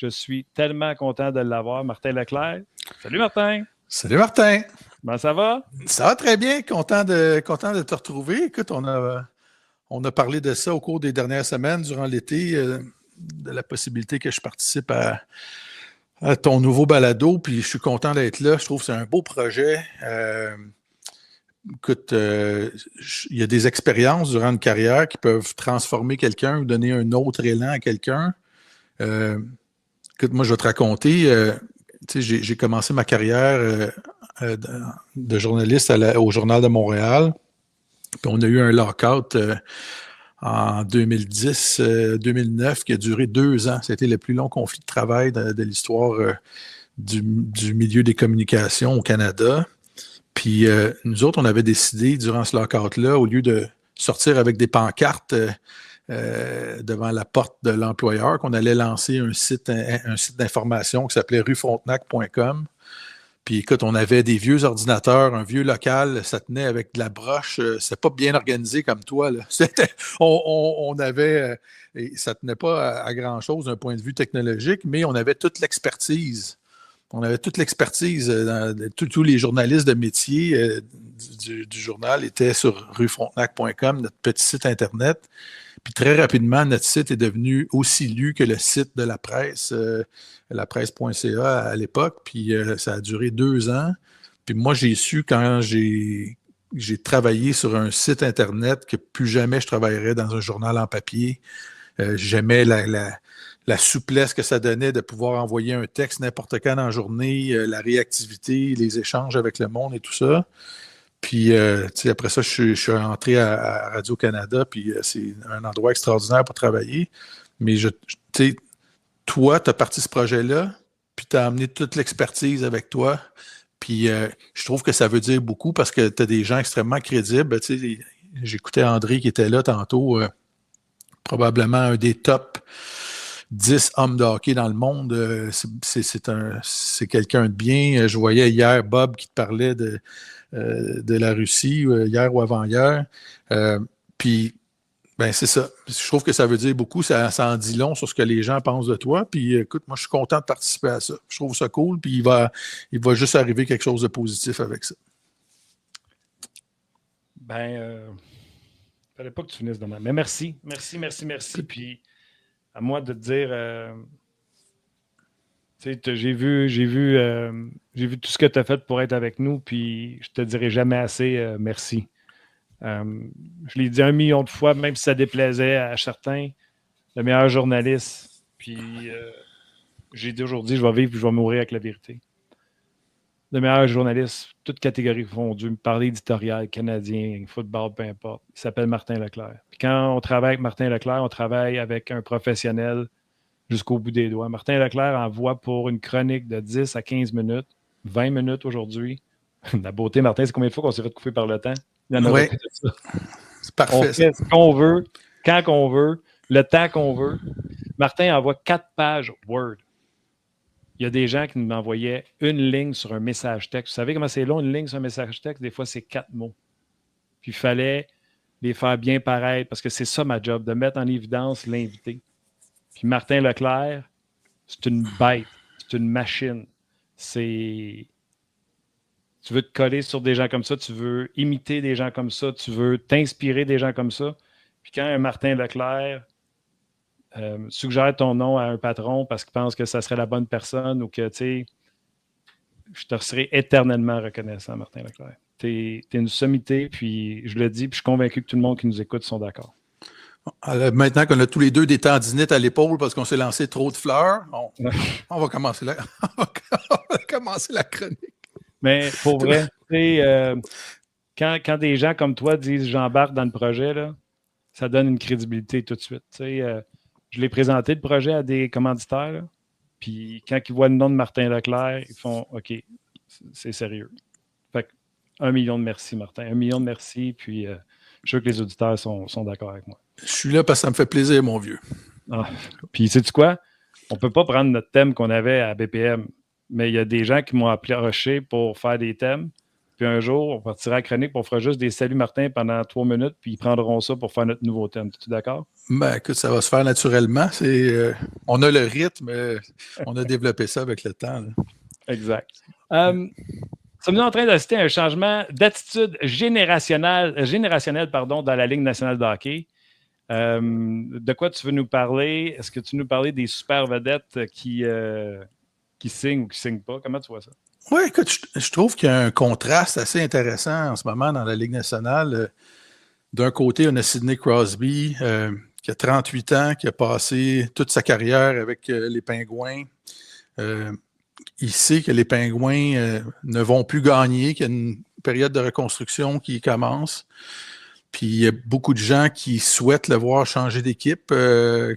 Je suis tellement content de l'avoir, Martin Leclerc. Salut Martin! Salut Martin! Comment ça va? Ça va très bien, content de te retrouver. Écoute, on a parlé de ça au cours des dernières semaines, durant l'été, de la possibilité que je participe à ton nouveau balado, puis je suis content d'être là. Je trouve que c'est un beau projet. Écoute, il y a des expériences durant une carrière qui peuvent transformer quelqu'un ou donner un autre élan à quelqu'un. Écoute, moi, je vais te raconter, j'ai commencé ma carrière de journaliste au Journal de Montréal. Puis on a eu un lockout en 2010-2009 qui a duré 2 ans. C'était le plus long conflit de travail de l'histoire du milieu des communications au Canada. Puis nous autres, on avait décidé durant ce lockout-là, au lieu de sortir avec des pancartes devant la porte de l'employeur, qu'on allait lancer un site d'information qui s'appelait ruefrontenac.com. Puis écoute, on avait des vieux ordinateurs, un vieux local, ça tenait avec de la broche. C'est pas bien organisé comme toi, là. On avait, ça tenait pas à grand-chose d'un point de vue technologique, mais on avait toute l'expertise. On avait toute l'expertise. Tous les journalistes de métier du journal étaient sur ruefrontenac.com, notre petit site Internet. Puis très rapidement, notre site est devenu aussi lu que le site de la presse, lapresse.ca à l'époque. Puis ça a duré 2 ans. Puis moi, j'ai su quand j'ai travaillé sur un site Internet que plus jamais je travaillerais dans un journal en papier. J'aimais la souplesse que ça donnait de pouvoir envoyer un texte n'importe quand dans la journée, la réactivité, les échanges avec le monde et tout ça. Puis, après ça, je suis rentré à Radio-Canada, puis c'est un endroit extraordinaire pour travailler. Mais, toi, tu as parti ce projet-là, puis tu as amené toute l'expertise avec toi. Puis, je trouve que ça veut dire beaucoup parce que tu as des gens extrêmement crédibles. J'écoutais André qui était là tantôt, probablement un des top 10 hommes de hockey dans le monde. C'est quelqu'un de bien. Je voyais hier Bob qui te parlait de la Russie, hier ou avant-hier. Puis, ben c'est ça. Je trouve que ça veut dire beaucoup. Ça en dit long sur ce que les gens pensent de toi. Puis, écoute, moi, je suis content de participer à ça. Je trouve ça cool. Puis, il va juste arriver quelque chose de positif avec ça. Fallait pas que tu finisses demain. Mais merci. Puis, à moi de te dire, j'ai vu tout ce que tu as fait pour être avec nous, puis je te dirai jamais assez merci. Je l'ai dit 1 million de fois, même si ça déplaisait à certains, le meilleur journaliste. Puis j'ai dit aujourd'hui, je vais vivre puis je vais mourir avec la vérité. Le meilleur journaliste, toute catégorie confondue, parler éditorial, canadien, football, peu importe. Il s'appelle Martin Leclerc. Puis quand on travaille avec Martin Leclerc, on travaille avec un professionnel jusqu'au bout des doigts. Martin Leclerc envoie pour une chronique de 10 à 15 minutes, 20 minutes aujourd'hui. La beauté, Martin, c'est combien de fois qu'on s'est fait couper par le temps? Il y en a oui, c'est parfait. On fait ce qu'on veut, quand qu'on veut, le temps qu'on veut. Martin envoie 4 pages Word. Il y a des gens qui m'envoyaient une ligne sur un message texte. Vous savez comment c'est long, une ligne sur un message texte? Des fois, c'est 4 mots. Puis il fallait les faire bien paraître parce que c'est ça ma job, de mettre en évidence l'invité. Puis Martin Leclerc, c'est une bête, c'est une machine. Tu veux te coller sur des gens comme ça, tu veux imiter des gens comme ça, tu veux t'inspirer des gens comme ça. Puis quand un Martin Leclerc suggère ton nom à un patron parce qu'il pense que ça serait la bonne personne ou que, tu sais, je te serai éternellement reconnaissant, Martin Leclerc. T'es une sommité, puis je le dis, puis je suis convaincu que tout le monde qui nous écoute sont d'accord. Alors, maintenant qu'on a tous les deux des tendinites à l'épaule parce qu'on s'est lancé trop de fleurs, on va commencer la chronique. Mais pour vrai, quand des gens comme toi disent « j'embarque dans le projet », là, ça donne une crédibilité tout de suite. Je l'ai présenté le projet à des commanditaires, là, puis quand ils voient le nom de Martin Leclerc, ils font « OK, c'est sérieux ». Fait que 1 million de merci, Martin. 1 million de merci, puis je suis sûr que les auditeurs sont d'accord avec moi. Je suis là parce que ça me fait plaisir, mon vieux. Puis, sais-tu quoi? On ne peut pas prendre notre thème qu'on avait à BPM, mais il y a des gens qui m'ont approché pour faire des thèmes. puis un jour, on partira à chronique, puis on fera juste des saluts Martin pendant 3 minutes, puis ils prendront ça pour faire notre nouveau thème. Es-tu d'accord? Ben, écoute, ça va se faire naturellement. On a le rythme, on a développé ça avec le temps. Là. Exact. Sommes-nous en train d'assister à un changement d'attitude générationnelle dans la Ligue nationale de hockey? De quoi tu veux nous parler? Est-ce que tu veux nous parler des super vedettes qui signent ou qui ne signent pas? Comment tu vois ça? Oui, écoute, je trouve qu'il y a un contraste assez intéressant en ce moment dans la Ligue nationale. D'un côté, on a Sidney Crosby, qui a 38 ans, qui a passé toute sa carrière avec les Pingouins. Il sait que les Pingouins ne vont plus gagner, qu'il y a une période de reconstruction qui commence. Puis il y a beaucoup de gens qui souhaitent le voir changer d'équipe,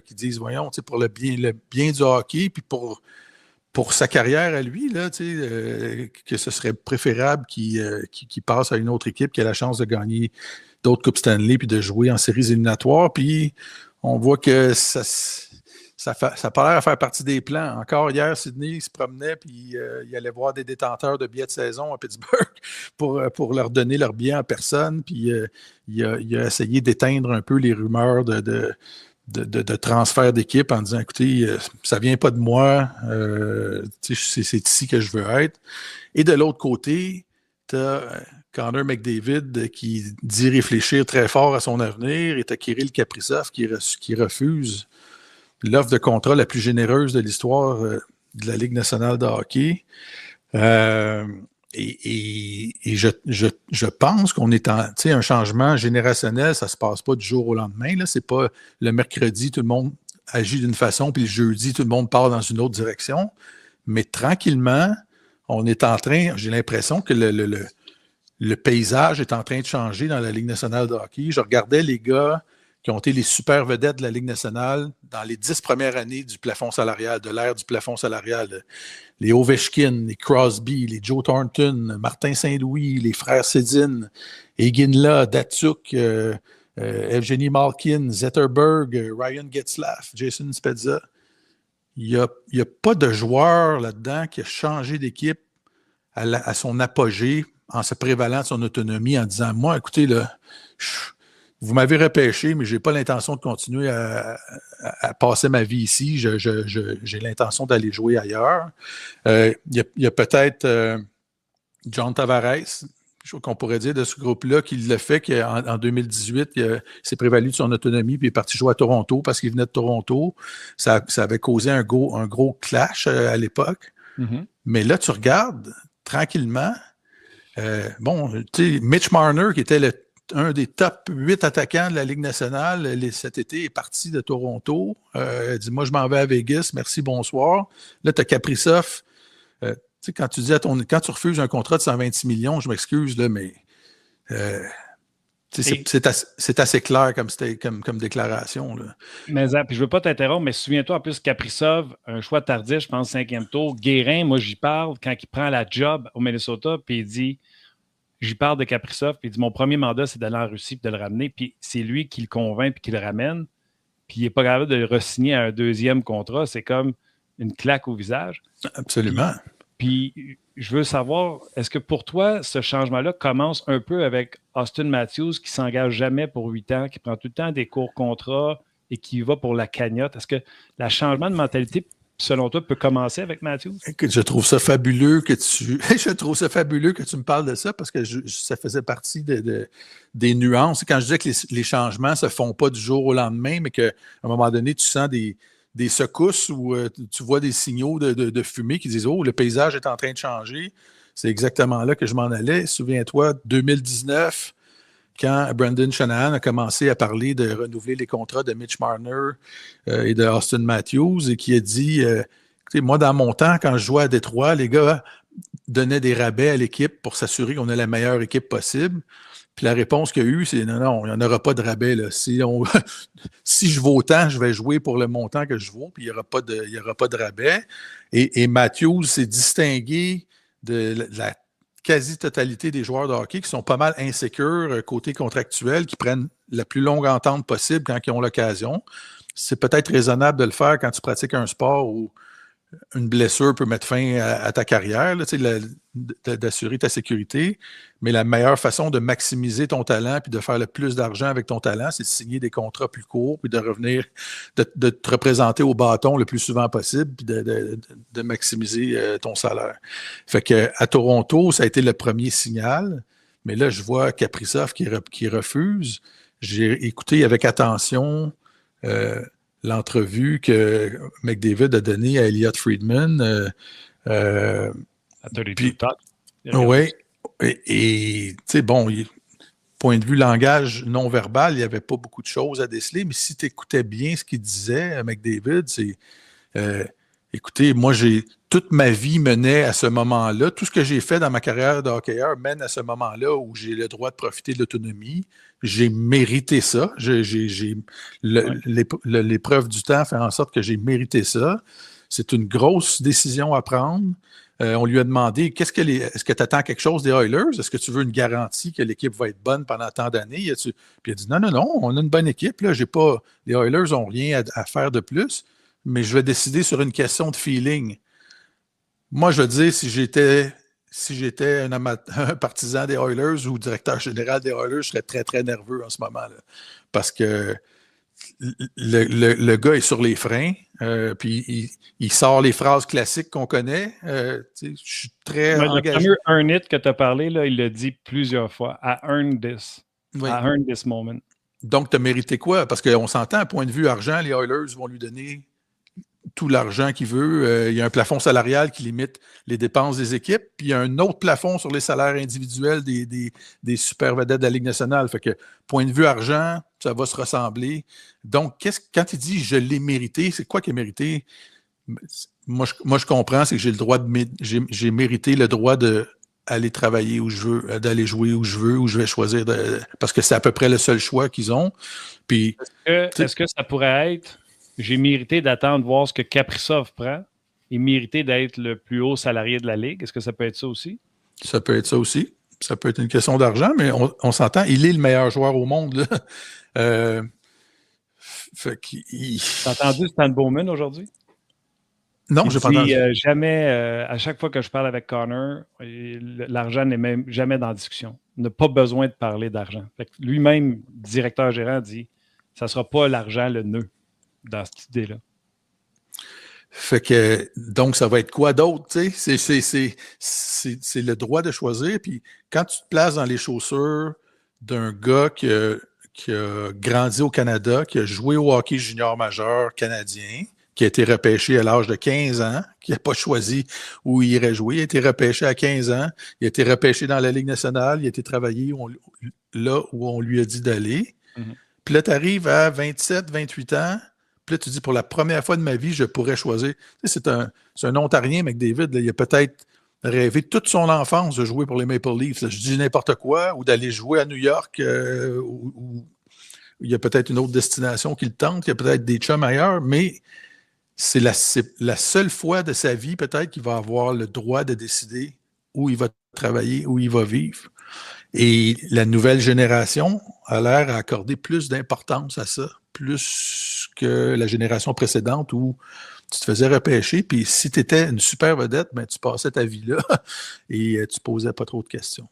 qui disent, voyons, pour le bien du hockey, puis pour sa carrière à lui, là, que ce serait préférable qu'il passe à une autre équipe qui a la chance de gagner d'autres Coupes Stanley puis de jouer en séries éliminatoires. Puis on voit que ça n'a pas l'air à faire partie des plans. Encore hier, Sidney se promenait puis il allait voir des détenteurs de billets de saison à Pittsburgh pour leur donner leurs billets en personne. Puis il a essayé d'éteindre un peu les rumeurs de transfert d'équipe en disant, écoutez, ça vient pas de moi, c'est ici que je veux être. Et de l'autre côté, tu as Connor McDavid qui dit réfléchir très fort à son avenir, et tu as Kirill Kaprizov qui refuse l'offre de contrat la plus généreuse de l'histoire de la Ligue nationale de hockey. Et je pense qu'on est un changement générationnel, ça ne se passe pas du jour au lendemain. Ce n'est pas le mercredi, tout le monde agit d'une façon, puis le jeudi, tout le monde part dans une autre direction. Mais tranquillement, on est en train, j'ai l'impression que le paysage est en train de changer dans la Ligue nationale de hockey. Je regardais les gars qui ont été les super vedettes de la Ligue nationale dans les 10 premières années du plafond salarial, de l'ère du plafond salarial. Les Ovechkin, les Crosby, les Joe Thornton, Martin Saint-Louis, les frères Sedin, Eginla, Datsuk, Evgeny Malkin, Zetterberg, Ryan Getzlaf, Jason Spezza. Il n'y a pas de joueur là-dedans qui a changé d'équipe à son apogée en se prévalant de son autonomie, en disant, moi, écoutez, là, vous m'avez repêché, mais je n'ai pas l'intention de continuer à passer ma vie ici. J'ai l'intention d'aller jouer ailleurs. Il y a peut-être John Tavares, qu'on pourrait dire de ce groupe-là, qui l'a fait qu'en 2018, il s'est prévalu de son autonomie puis il est parti jouer à Toronto parce qu'il venait de Toronto. Ça avait causé un gros clash à l'époque. Mm-hmm. Mais là, tu regardes tranquillement. Tu sais, Mitch Marner, qui était un des top 8 attaquants de la Ligue nationale cet été, est parti de Toronto. Il dit, moi, je m'en vais à Vegas, merci, bonsoir. Là, tu as Kaprizov. Tu sais, quand tu dis quand tu refuses un contrat de 126 millions, je m'excuse, là, mais c'est assez clair comme déclaration. Là. Mais puis je ne veux pas t'interrompre, mais souviens-toi, en plus, Kaprizov, un choix tardif, je pense, 5e tour. Guérin, moi, j'y parle quand il prend la job au Minnesota, puis il dit, j'y parle de Kaprizov, puis il dit, mon premier mandat, c'est d'aller en Russie et de le ramener, puis c'est lui qui le convainc puis qui le ramène, puis il n'est pas capable de le re-signer à un 2e contrat. C'est comme une claque au visage. Absolument. Puis je veux savoir, est-ce que pour toi, ce changement-là commence un peu avec Austin Matthews qui ne s'engage jamais pour 8 ans, qui prend tout le temps des courts contrats et qui va pour la cagnotte? Est-ce que le changement de mentalité, selon toi, peut commencer avec Matthews? Écoute, je trouve ça fabuleux que tu me parles de ça parce que ça faisait partie des nuances. Quand je disais que les changements ne se font pas du jour au lendemain, mais qu'à un moment donné, tu sens des secousses où tu vois des signaux de fumée qui disent « Oh, le paysage est en train de changer ». C'est exactement là que je m'en allais. Souviens-toi, 2019, quand Brendan Shanahan a commencé à parler de renouveler les contrats de Mitch Marner et de Austin Matthews et qui a dit écoutez, moi, dans mon temps, quand je jouais à Détroit, les gars donnaient des rabais à l'équipe pour s'assurer qu'on ait la meilleure équipe possible. Puis la réponse qu'il y a eu, c'est non, il n'y en aura pas de rabais. Là. Si je vaux tant, je vais jouer pour le montant que je vaux, puis il n'y aura pas de rabais. Et Matthews s'est distingué de la quasi-totalité des joueurs de hockey qui sont pas mal insécures côté contractuel, qui prennent la plus longue entente possible quand ils ont l'occasion. C'est peut-être raisonnable de le faire quand tu pratiques un sport où une blessure peut mettre fin à ta carrière, là, d'assurer ta sécurité. Mais la meilleure façon de maximiser ton talent puis de faire le plus d'argent avec ton talent, c'est de signer des contrats plus courts puis de revenir, de te représenter au bâton le plus souvent possible puis de maximiser ton salaire. Fait que à Toronto, ça a été le premier signal. Mais là, je vois Kaprizov qui refuse. J'ai écouté avec attention l'entrevue que McDavid a donnée à Elliott Friedman. Oui. Et tu sais, bon, point de vue langage non verbal, il n'y avait pas beaucoup de choses à déceler, mais si tu écoutais bien ce qu'il disait à McDavid, c'est écoutez, moi, toute ma vie menait à ce moment-là. Tout ce que j'ai fait dans ma carrière de hockeyeur mène à ce moment-là où j'ai le droit de profiter de l'autonomie. J'ai mérité ça. L'épreuve du temps fait en sorte que j'ai mérité ça. C'est une grosse décision à prendre. On lui a demandé est-ce que tu attends quelque chose des Oilers? Est-ce que tu veux une garantie que l'équipe va être bonne pendant tant d'années? Puis il a dit non, on a une bonne équipe. Là. Les Oilers n'ont rien à faire de plus, mais je vais décider sur une question de feeling. Moi, je veux dire, si j'étais un partisan des Oilers ou directeur général des Oilers, je serais très, très nerveux en ce moment-là. Parce que le gars est sur les freins, puis il sort les phrases classiques qu'on connaît. Je suis très engagé. Le fameux « earn it » que tu as parlé, là, il l'a dit plusieurs fois. « I earned this. Oui. I earned this moment. » Donc, tu as mérité quoi? Parce qu'on s'entend, à point de vue argent, les Oilers vont lui donner tout l'argent qu'il veut. Il y a un plafond salarial qui limite les dépenses des équipes, puis il y a un autre plafond sur les salaires individuels des super vedettes de la Ligue nationale. Fait que, point de vue argent, ça va se ressembler. Donc, quand il dit « je l'ai mérité », c'est quoi qu'il a mérité? Moi, je comprends, c'est que j'ai mérité le droit d'aller travailler où je veux, d'aller jouer où je veux, où je vais choisir, parce que c'est à peu près le seul choix qu'ils ont. Puis, est-ce que ça pourrait être j'ai mérité d'attendre voir ce que Kaprizov prend et mérité d'être le plus haut salarié de la Ligue? Est-ce que ça peut être ça aussi? Ça peut être ça aussi. Ça peut être une question d'argent, mais on s'entend, il est le meilleur joueur au monde. T'as entendu Stan Bowman aujourd'hui? Non, je n'ai pas entendu. Jamais, à chaque fois que je parle avec Connor, l'argent n'est même jamais dans la discussion. On n'a pas besoin de parler d'argent. Lui-même, directeur gérant, dit ça ne sera pas l'argent le nœud dans cette idée-là. Fait que, donc, ça va être quoi d'autre, tu sais? C'est le droit de choisir. Puis, quand tu te places dans les chaussures d'un gars qui a grandi au Canada, qui a joué au hockey junior majeur canadien, qui a été repêché à l'âge de 15 ans, qui n'a pas choisi où il irait jouer, il a été repêché à 15 ans, il a été repêché dans la Ligue nationale, il a été travaillé là où on lui a dit d'aller. Mm-hmm. Puis là, tu arrives à 27, 28 ans, puis là, tu dis, pour la première fois de ma vie, je pourrais choisir. Tu sais, c'est un Ontarien, McDavid, là, il a peut-être rêvé toute son enfance de jouer pour les Maple Leafs. Là, je dis n'importe quoi, ou d'aller jouer à New York, où il y a peut-être une autre destination qui le tente, il y a peut-être des chums ailleurs, mais c'est la seule fois de sa vie, peut-être, qu'il va avoir le droit de décider où il va travailler, où il va vivre. Et la nouvelle génération a l'air à accorder plus d'importance à ça, plus que la génération précédente où tu te faisais repêcher, puis si tu étais une super vedette, ben, tu passais ta vie là et tu posais pas trop de questions.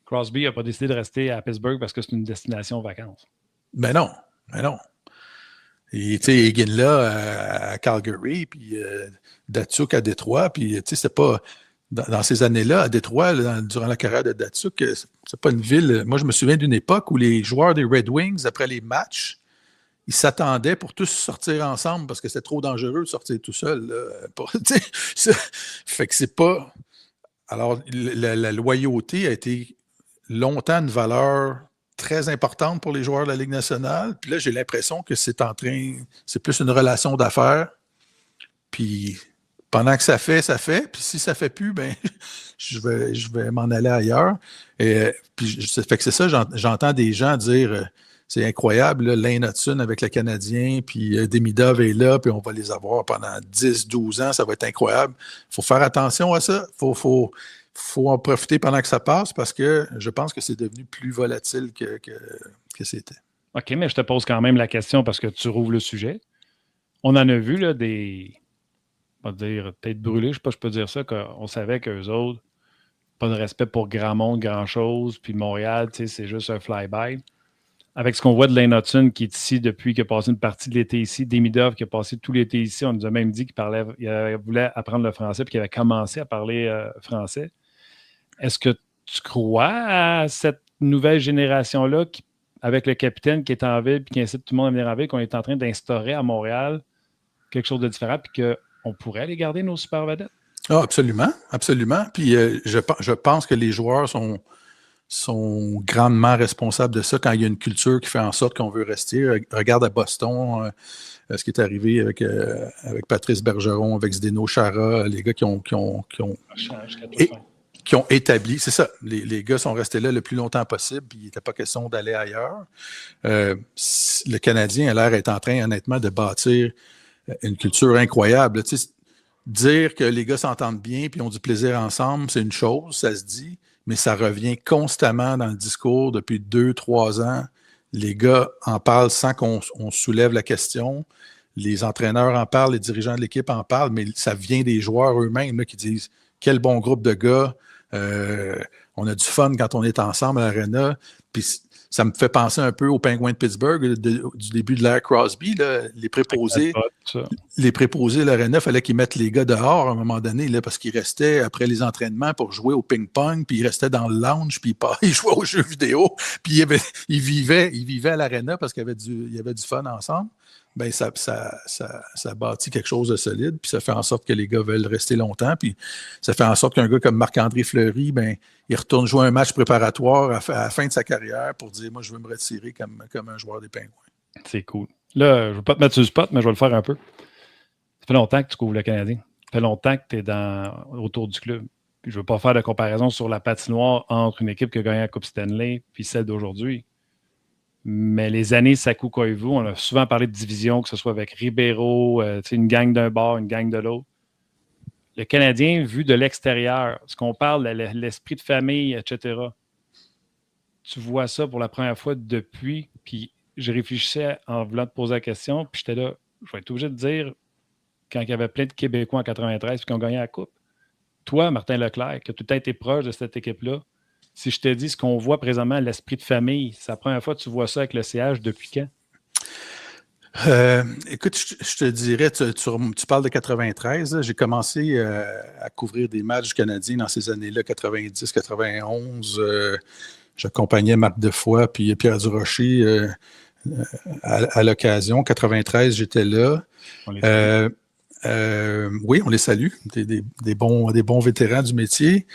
Crosby n'a pas décidé de rester à Pittsburgh parce que c'est une destination vacances. Ben non. Et tu sais, Egan là à Calgary, puis Datsuk à Détroit, puis tu sais, c'est pas... Dans ces années-là, à Détroit, durant la carrière de Datsuk, c'est pas une ville... Moi, je me souviens d'une époque où les joueurs des Red Wings, après les matchs, ils s'attendaient pour tous sortir ensemble parce que c'était trop dangereux de sortir tout seul. Fait que c'est pas... Alors, la loyauté a été longtemps une valeur très importante pour les joueurs de la Ligue nationale. Puis là, j'ai l'impression que c'est plus une relation d'affaires. Puis pendant que ça fait. Puis si ça fait plus, ben je vais m'en aller ailleurs. Et puis fait que c'est ça, j'entends des gens dire c'est incroyable, là, Lane Hudson avec le Canadien, puis Demidov est là, puis on va les avoir pendant 10-12 ans, ça va être incroyable. Il faut faire attention à ça. Faut en profiter pendant que ça passe parce que je pense que c'est devenu plus volatile que c'était. OK, mais je te pose quand même la question parce que tu rouvres le sujet. On en a vu là, des pas dire tête brûlée, je sais pas, je peux dire ça, qu'on savait qu'eux autres, pas de respect pour grand monde, grand-chose, puis Montréal, c'est juste un fly-by. Avec ce qu'on voit de Lane Hudson qui est ici depuis, qui a passé une partie de l'été ici, Demidov qui a passé tout l'été ici, on nous a même dit qu'il voulait apprendre le français puis qu'il avait commencé à parler français. Est-ce que tu crois à cette nouvelle génération-là avec le capitaine qui est en ville puis qui incite tout le monde à venir en ville, qu'on est en train d'instaurer à Montréal quelque chose de différent puis qu'on pourrait aller garder nos super vedettes? Ah, absolument, absolument. Puis je pense que les joueurs sont grandement responsables de ça quand il y a une culture qui fait en sorte qu'on veut rester. Regarde à Boston ce qui est arrivé avec Patrice Bergeron, avec Zdeno Chara, les gars qui ont établi, c'est ça, les gars sont restés là le plus longtemps possible, puis il n'était pas question d'aller ailleurs. Le Canadien a l'air d'être en train, honnêtement, de bâtir une culture incroyable. Tu sais, dire que les gars s'entendent bien puis ont du plaisir ensemble, c'est une chose, ça se dit, mais ça revient constamment dans le discours depuis 2-3 ans. Les gars en parlent sans qu'on soulève la question. Les entraîneurs en parlent, les dirigeants de l'équipe en parlent, mais ça vient des joueurs eux-mêmes là, qui disent « Quel bon groupe de gars! On a du fun quand on est ensemble à l'Arena. » Puis ça me fait penser un peu aux Penguins de Pittsburgh du début de l'ère Crosby. Là, les préposés de l'Arena, il fallait qu'ils mettent les gars dehors à un moment donné là, parce qu'ils restaient après les entraînements pour jouer au ping-pong, puis ils restaient dans le lounge, puis ils jouaient aux jeux vidéo, puis ils vivaient à l'Arena parce qu'il y avait du fun ensemble. Ben ça bâtit quelque chose de solide, puis ça fait en sorte que les gars veulent rester longtemps, puis ça fait en sorte qu'un gars comme Marc-André Fleury, ben, il retourne jouer un match préparatoire à la fin de sa carrière pour dire « Moi, je veux me retirer comme un joueur des Pingouins. » C'est cool. Là, je ne veux pas te mettre sur le spot, mais je vais le faire un peu. Ça fait longtemps que tu couvres le Canadien. Ça fait longtemps que tu es autour du club. Puis je ne veux pas faire de comparaison sur la patinoire entre une équipe qui a gagné la Coupe Stanley puis celle d'aujourd'hui. Mais les années Sakou Koivu, on a souvent parlé de division, que ce soit avec Ribeiro, une gang d'un bord, une gang de l'autre. Le Canadien, vu de l'extérieur, ce qu'on parle de l'esprit de famille, etc., tu vois ça pour la première fois depuis, puis je réfléchissais en voulant te poser la question, puis j'étais là, je vais être obligé de dire, quand il y avait plein de Québécois en 93 qui ont gagné la Coupe, toi, Martin Leclerc, qui as tout le temps été proche de cette équipe-là, si je te dis ce qu'on voit présentement, l'esprit de famille, c'est la première fois que tu vois ça avec le CH depuis quand? Écoute, je te dirais, tu parles de 93, là, j'ai commencé à couvrir des matchs canadiens dans ces années-là, 90, 91. J'accompagnais Marc Defoy puis Pierre Durocher à l'occasion. 93, j'étais là. Oui, on les salue. Des bons vétérans du métier.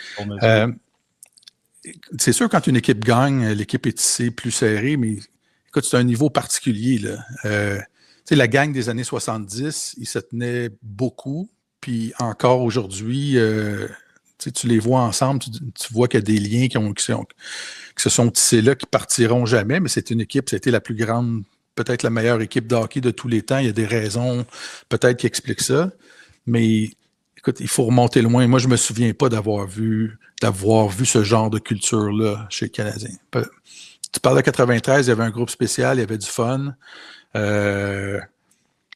C'est sûr, quand une équipe gagne, l'équipe est tissée plus serrée, mais écoute, c'est un niveau particulier, là. La gang des années 70, ils se tenaient beaucoup, puis encore aujourd'hui, tu les vois ensemble, tu vois qu'il y a des liens qui se sont tissés là, qui partiront jamais, mais c'est une équipe, c'était la plus grande, peut-être la meilleure équipe de hockey de tous les temps. Il y a des raisons peut-être qui expliquent ça, mais écoute, il faut remonter loin. Moi, je me souviens pas d'avoir vu ce genre de culture-là chez les Canadiens. Tu parles de 93, il y avait un groupe spécial, il y avait du fun. Il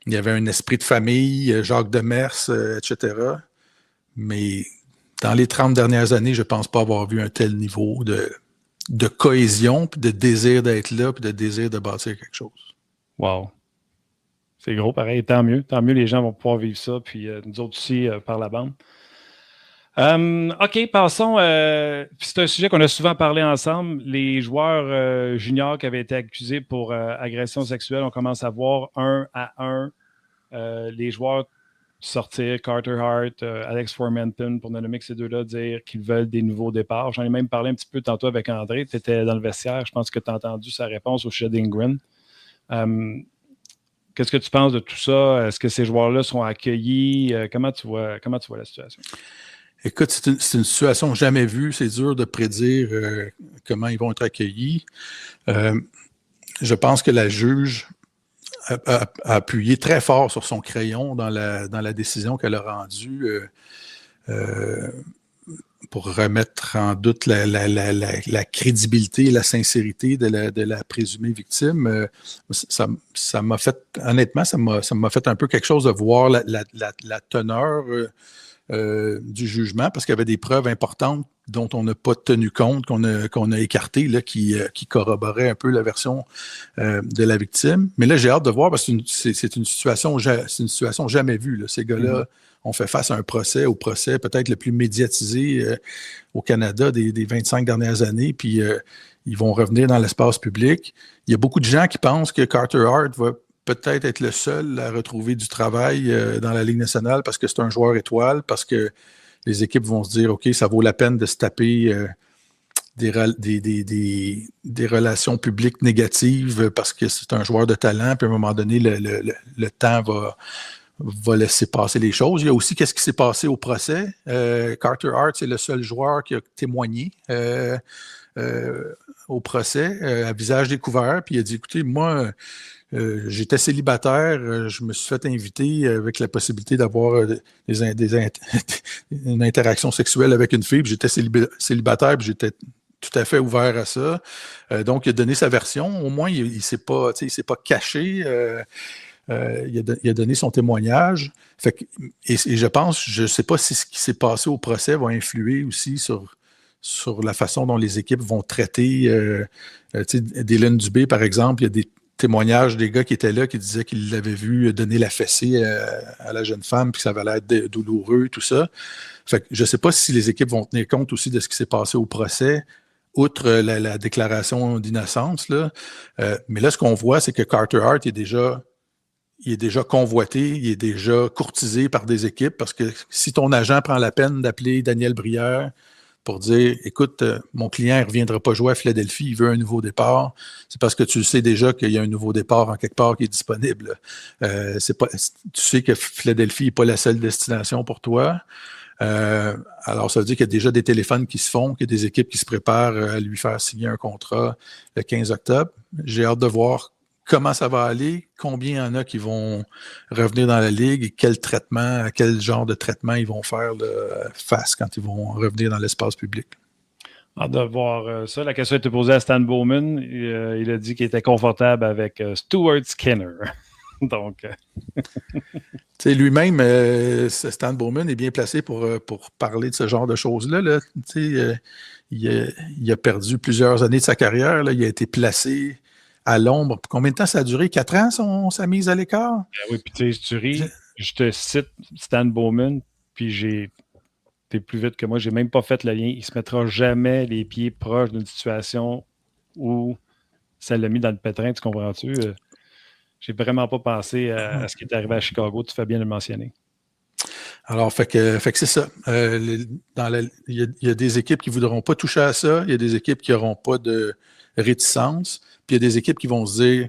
y avait un esprit de famille, Jacques Demers, etc. Mais dans les 30 dernières années, je ne pense pas avoir vu un tel niveau de cohésion, puis de désir d'être là, puis de désir de bâtir quelque chose. Wow. C'est gros, pareil. Tant mieux. Tant mieux, les gens vont pouvoir vivre ça, puis nous autres aussi, par la bande. OK, passons. C'est un sujet qu'on a souvent parlé ensemble. Les joueurs juniors qui avaient été accusés pour agression sexuelle, on commence à voir un à un les joueurs sortir, Carter Hart, Alex Formenton, pour ne nommer que ces deux-là, dire qu'ils veulent des nouveaux départs. J'en ai même parlé un petit peu tantôt avec André. Tu étais dans le vestiaire. Je pense que tu as entendu sa réponse au sujet d'Ingrid. Qu'est-ce que tu penses de tout ça? Est-ce que ces joueurs-là sont accueillis? Comment tu vois la situation? Écoute, c'est une situation jamais vue. C'est dur de prédire comment ils vont être accueillis. Je pense que la juge a appuyé très fort sur son crayon dans la décision qu'elle a rendue. pour remettre en doute la crédibilité et la sincérité de la présumée victime. Ça m'a fait, honnêtement, ça m'a fait un peu quelque chose de voir la teneur du jugement, parce qu'il y avait des preuves importantes dont on n'a pas tenu compte, qu'on a écartées, là, qui corroboraient un peu la version de la victime. Mais là, j'ai hâte de voir, parce que c'est une situation jamais vue, là. Ces gars-là ont fait face à au procès peut-être le plus médiatisé au Canada des 25 dernières années, puis ils vont revenir dans l'espace public. Il y a beaucoup de gens qui pensent que Carter Hart va peut-être être le seul à retrouver du travail dans la Ligue nationale, parce que c'est un joueur étoile, parce que les équipes vont se dire, OK, ça vaut la peine de se taper des relations publiques négatives parce que c'est un joueur de talent, puis à un moment donné, le temps va laisser passer les choses. Il y a aussi qu'est-ce qui s'est passé au procès. Carter Hart, c'est le seul joueur qui a témoigné au procès à visage découvert, puis il a dit, écoutez, moi, j'étais célibataire, je me suis fait inviter avec la possibilité d'avoir une interaction sexuelle avec une fille, puis j'étais célibataire, puis j'étais tout à fait ouvert à ça. Donc, il a donné sa version. Au moins, il ne s'est pas caché. Il a donné son témoignage. Fait que, et je pense, je ne sais pas si ce qui s'est passé au procès va influer aussi sur la façon dont les équipes vont traiter Dylan Dubé, par exemple. Il y a des témoignages des gars qui étaient là qui disaient qu'ils l'avaient vu donner la fessée à la jeune femme, puis que ça avait l'air douloureux, tout ça. Fait que je ne sais pas si les équipes vont tenir compte aussi de ce qui s'est passé au procès, outre la déclaration d'innocence, là. Mais là, ce qu'on voit, c'est que Carter Hart il est déjà convoité, il est déjà courtisé par des équipes, parce que si ton agent prend la peine d'appeler Daniel Brière pour dire, écoute, mon client ne reviendra pas jouer à Philadelphie, il veut un nouveau départ, c'est parce que tu sais déjà qu'il y a un nouveau départ en quelque part qui est disponible. Tu sais que Philadelphie n'est pas la seule destination pour toi. Alors, ça veut dire qu'il y a déjà des téléphones qui se font, qu'il y a des équipes qui se préparent à lui faire signer un contrat le 15 octobre. J'ai hâte de voir comment ça va aller, combien il y en a qui vont revenir dans la Ligue et quel genre de traitement ils vont faire face quand ils vont revenir dans l'espace public. Hâte de voir ça. La question a été posée à Stan Bowman. Il a dit qu'il était confortable avec Stuart Skinner. Donc... lui-même, Stan Bowman est bien placé pour parler de ce genre de choses-là. Là. Il a perdu plusieurs années de sa carrière. Là. Il a été placé à l'ombre. Combien de temps ça a duré? 4 ans, sa mise à l'écart? Oui, puis tu sais, tu ris, je te cite Stan Bowman, puis t'es plus vite que moi, j'ai même pas fait le lien. Il se mettra jamais les pieds proches d'une situation où ça l'a mis dans le pétrin, tu comprends-tu? J'ai vraiment pas pensé à ce qui est arrivé à Chicago, tu fais bien de le mentionner. Alors, fait que c'est ça. Il y a des équipes qui ne voudront pas toucher à ça, il y a des équipes qui n'auront pas de réticence, puis il y a des équipes qui vont se dire,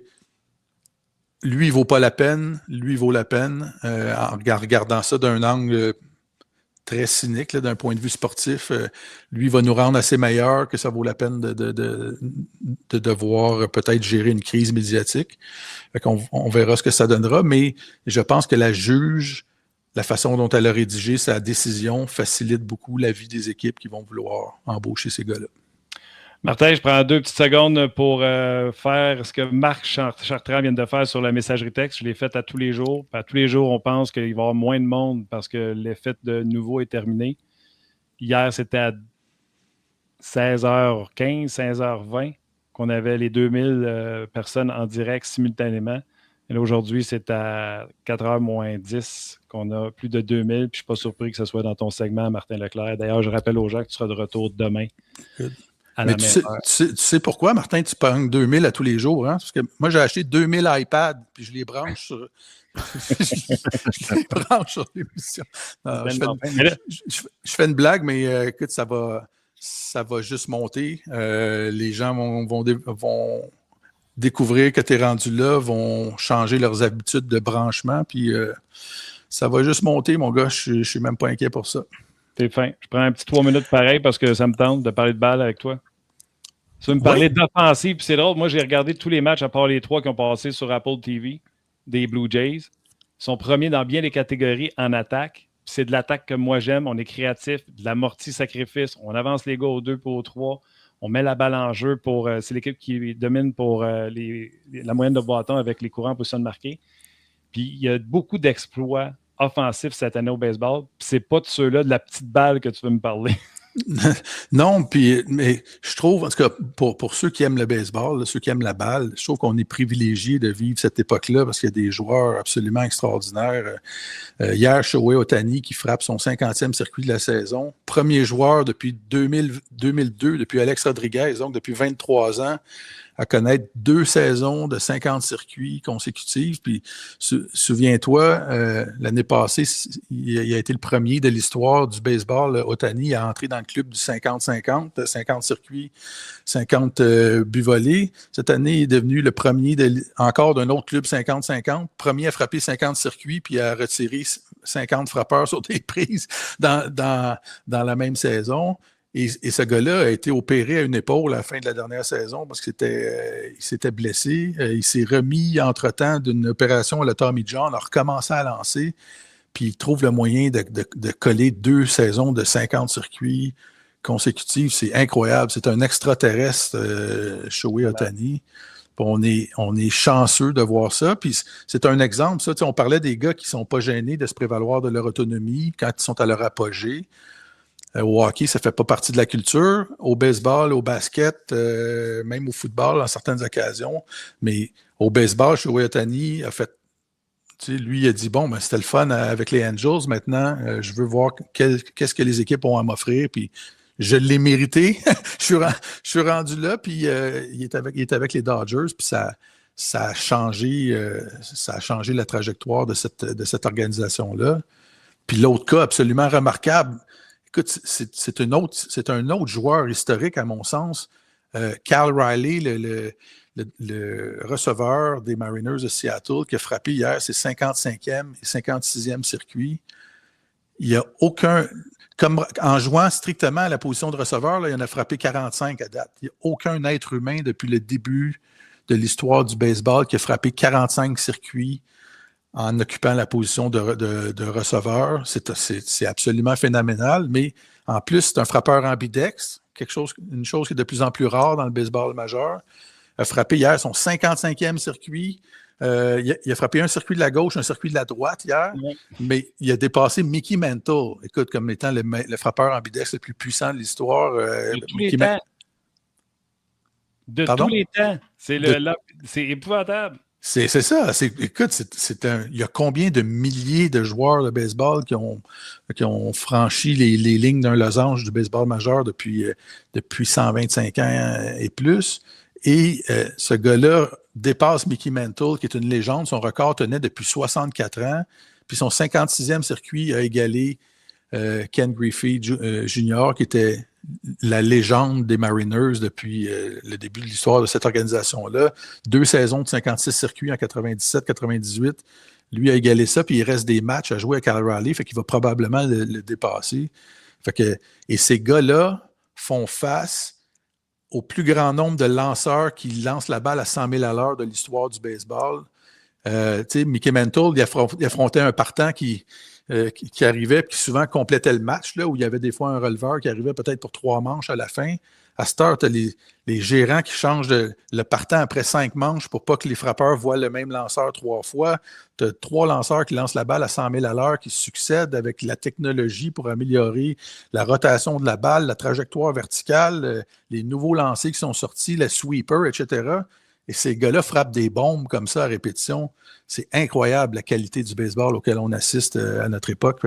lui, il ne vaut pas la peine, lui, il vaut la peine, en regardant ça d'un angle très cynique, là, d'un point de vue sportif. Lui, il va nous rendre assez meilleurs que ça vaut la peine de devoir peut-être gérer une crise médiatique. Fait qu'on verra ce que ça donnera, mais je pense que la juge, la façon dont elle a rédigé sa décision facilite beaucoup la vie des équipes qui vont vouloir embaucher ces gars-là. Martin, je prends 2 petites secondes pour faire ce que Marc Chartrand vient de faire sur la messagerie texte. Je l'ai fait à tous les jours. À tous les jours, on pense qu'il va y avoir moins de monde parce que l'effet de nouveau est terminé. Hier, c'était à 16h15, 16h20 qu'on avait les 2000 personnes en direct simultanément. Et là, aujourd'hui, c'est à 4h moins 10 qu'on a plus de 2000. Puis je ne suis pas surpris que ce soit dans ton segment, Martin Leclerc. D'ailleurs, je rappelle aux gens que tu seras de retour demain. Mais tu sais pourquoi, Martin, tu pognes 2000 à tous les jours, hein? Parce que moi, j'ai acheté 2000 iPads, puis je les branche sur... je les branche sur l'émission. Je fais une blague, mais écoute, ça va juste monter. Les gens vont découvrir que tu es rendu là, vont changer leurs habitudes de branchement, puis ça va juste monter, mon gars. Je suis même pas inquiet pour ça. T'es fin. Je prends un petit 3 minutes pareil parce que ça me tente de parler de balle avec toi. Tu veux me parler d'offensive, puis c'est drôle. Moi, j'ai regardé tous les matchs, à part les 3 qui ont passé sur Apple TV, des Blue Jays. Ils sont premiers dans bien les catégories en attaque. Ils c'est de l'attaque que moi j'aime. On est créatif, de l'amorti-sacrifice. On avance les gars au 2 puis au 3. On met la balle en jeu pour. C'est l'équipe qui domine pour la moyenne de bâton avec les courants en position de marquer. Puis il y a beaucoup d'exploits offensifs cette année au baseball. Puis c'est pas de ceux-là de la petite balle que tu veux me parler. Non, mais je trouve, en tout cas, pour ceux qui aiment le baseball, là, ceux qui aiment la balle, je trouve qu'on est privilégié de vivre cette époque-là parce qu'il y a des joueurs absolument extraordinaires. Hier, Shohei Ohtani qui frappe son 50e circuit de la saison. Premier joueur depuis 2002, depuis Alex Rodriguez, donc depuis 23 ans, à connaître 2 saisons de 50 circuits consécutifs. Puis, souviens-toi, l'année passée, il a été le premier de l'histoire du baseball, Ohtani, à entrer dans le club du 50-50, 50 circuits, 50 buts volés. Cette année, il est devenu le premier encore d'un autre club 50-50, premier à frapper 50 circuits, puis à retirer 50 frappeurs sur des prises dans la même saison. Et ce gars-là a été opéré à une épaule à la fin de la dernière saison parce qu'il s'était blessé. Il s'est remis entre-temps d'une opération à la Tommy John, a recommencé à lancer, puis il trouve le moyen de coller 2 saisons de 50 circuits consécutifs. C'est incroyable. C'est un extraterrestre, Shohei Ohtani. On est chanceux de voir ça. Puis c'est un exemple, ça. On parlait des gars qui ne sont pas gênés de se prévaloir de leur autonomie quand ils sont à leur apogée. Au hockey, ça ne fait pas partie de la culture. Au baseball, au basket, même au football, en certaines occasions. Mais au baseball, Shohei Ohtani a fait. Lui, il a dit, bon, ben, c'était le fun avec les Angels. Maintenant, je veux voir qu'est-ce que les équipes ont à m'offrir. Puis je l'ai mérité. je suis rendu là. Puis il est avec les Dodgers. Puis ça a changé la trajectoire de cette organisation-là. Puis l'autre cas absolument remarquable, écoute, c'est un autre joueur historique, à mon sens. Cal Riley, le receveur des Mariners de Seattle, qui a frappé hier ses 55e et 56e circuits. Il n'y a aucun... Comme en jouant strictement à la position de receveur, là, il en a frappé 45 à date. Il n'y a aucun être humain depuis le début de l'histoire du baseball qui a frappé 45 circuits en occupant la position de receveur. C'est absolument phénoménal, mais en plus, c'est un frappeur ambidextre, une chose qui est de plus en plus rare dans le baseball majeur. Il a frappé hier son 55e circuit. Il a frappé un circuit de la gauche, un circuit de la droite hier, mais il a dépassé Mickey Mantle, écoute, comme étant le frappeur ambidextre le plus puissant de l'histoire. De tous les temps. De tous les temps. C'est épouvantable. C'est ça. Écoute, il y a combien de milliers de joueurs de baseball qui ont franchi les lignes d'un losange du baseball majeur depuis 125 ans et plus. Et ce gars-là dépasse Mickey Mantle, qui est une légende. Son record tenait depuis 64 ans. Puis son 56e circuit a égalé Ken Griffey Jr., qui était la légende des Mariners depuis le début de l'histoire de cette organisation-là. 2 saisons de 56 circuits en 97-98. Lui a égalé ça, puis il reste des matchs à jouer à Cal Raleigh, fait qu'il va probablement le dépasser. Et ces gars-là font face au plus grand nombre de lanceurs qui lancent la balle à 100 000 à l'heure de l'histoire du baseball. Mickey Mantle, il affrontait un partant qui arrivait, qui souvent complétait le match, là, où il y avait des fois un releveur qui arrivait peut-être pour 3 manches à la fin. À cette heure, tu as les gérants qui changent le partant après 5 manches pour pas que les frappeurs voient le même lanceur 3 fois. Tu as 3 lanceurs qui lancent la balle à 100 000 à l'heure qui succèdent avec la technologie pour améliorer la rotation de la balle, la trajectoire verticale, les nouveaux lancers qui sont sortis, le sweeper, etc. Et ces gars-là frappent des bombes comme ça à répétition. C'est incroyable la qualité du baseball auquel on assiste à notre époque.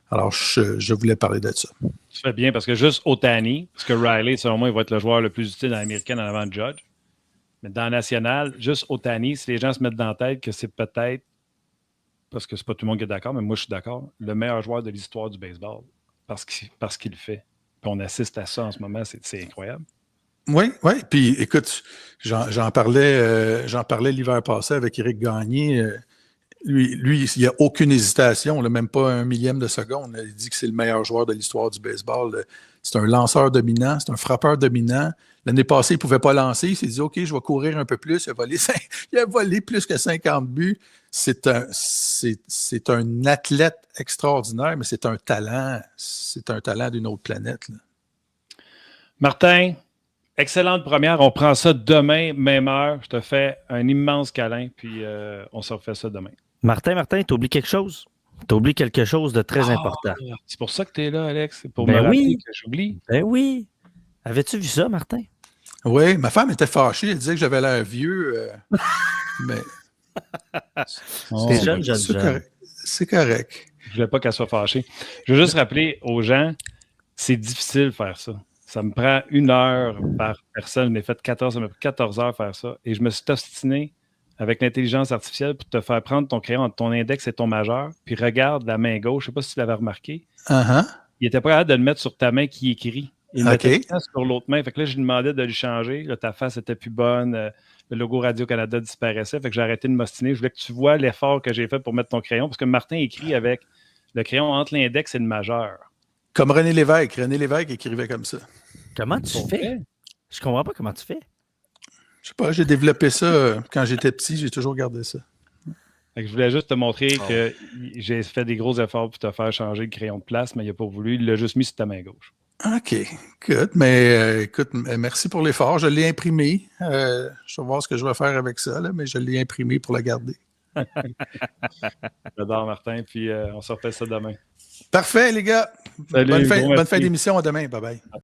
Alors, je voulais parler de ça. Tu fais bien parce que juste Ohtani, parce que Riley, selon moi, il va être le joueur le plus utile dans l'américaine en avant de Judge. Mais dans la nationale, juste Ohtani, si les gens se mettent dans la tête que c'est peut-être, parce que c'est pas tout le monde qui est d'accord, mais moi je suis d'accord, le meilleur joueur de l'histoire du baseball parce qu'il le fait. Puis on assiste à ça en ce moment, c'est incroyable. Oui. Puis écoute, j'en parlais l'hiver passé avec Éric Gagné. Lui, il n'y a aucune hésitation, là, même pas un millième de seconde. Il dit que c'est le meilleur joueur de l'histoire du baseball. C'est un lanceur dominant, c'est un frappeur dominant. L'année passée, il ne pouvait pas lancer. Il s'est dit, OK, je vais courir un peu plus. Il a volé plus que 50 buts. C'est un athlète extraordinaire, mais c'est un talent. C'est un talent d'une autre planète, là. Martin, excellente première. On prend ça demain, même heure. Je te fais un immense câlin, puis on se refait ça demain. Martin, t'oublies quelque chose? T'oublies quelque chose de très important. C'est pour ça que tu es là, Alex. C'est pour Ben me rappeler oui. que j'oublie. Ben oui. Avais-tu vu ça, Martin? Oui, ma femme était fâchée. Elle disait que j'avais l'air vieux. Mais C'est jeune. C'est correct. Je ne voulais pas qu'elle soit fâchée. Je veux juste rappeler aux gens, c'est difficile de faire ça. Ça me prend 1 heure par personne. Je l'ai fait 14, ça m'a pris 14 heures faire ça. Et je me suis obstiné avec l'intelligence artificielle pour te faire prendre ton crayon entre ton index et ton majeur, puis regarde la main gauche. Je ne sais pas si tu l'avais remarqué. Uh-huh. Il était pas capable de le mettre sur ta main qui écrit. Il OK. mettait ça sur l'autre main. Fait que là, je lui demandais de lui changer. Là, ta face était plus bonne. Le logo Radio-Canada disparaissait. Fait que j'ai arrêté de m'ostiner. Je voulais que tu vois l'effort que j'ai fait pour mettre ton crayon, parce que Martin écrit avec le crayon entre l'index et le majeur. Comme René Lévesque. René Lévesque écrivait comme ça. Comment tu fais? Je comprends pas comment tu fais. Je sais pas, j'ai développé ça quand j'étais petit, j'ai toujours gardé ça. Fait que je voulais juste te montrer que j'ai fait des gros efforts pour te faire changer le crayon de place, mais il n'a pas voulu. Il l'a juste mis sur ta main gauche. OK, good. Mais écoute, merci pour l'effort. Je l'ai imprimé. Je vais voir ce que je vais faire avec ça, là, mais je l'ai imprimé pour la garder. J'adore, Martin, puis on se refait ça demain. Parfait, les gars. Salut, Bonne fin d'émission. À demain. Bye-bye.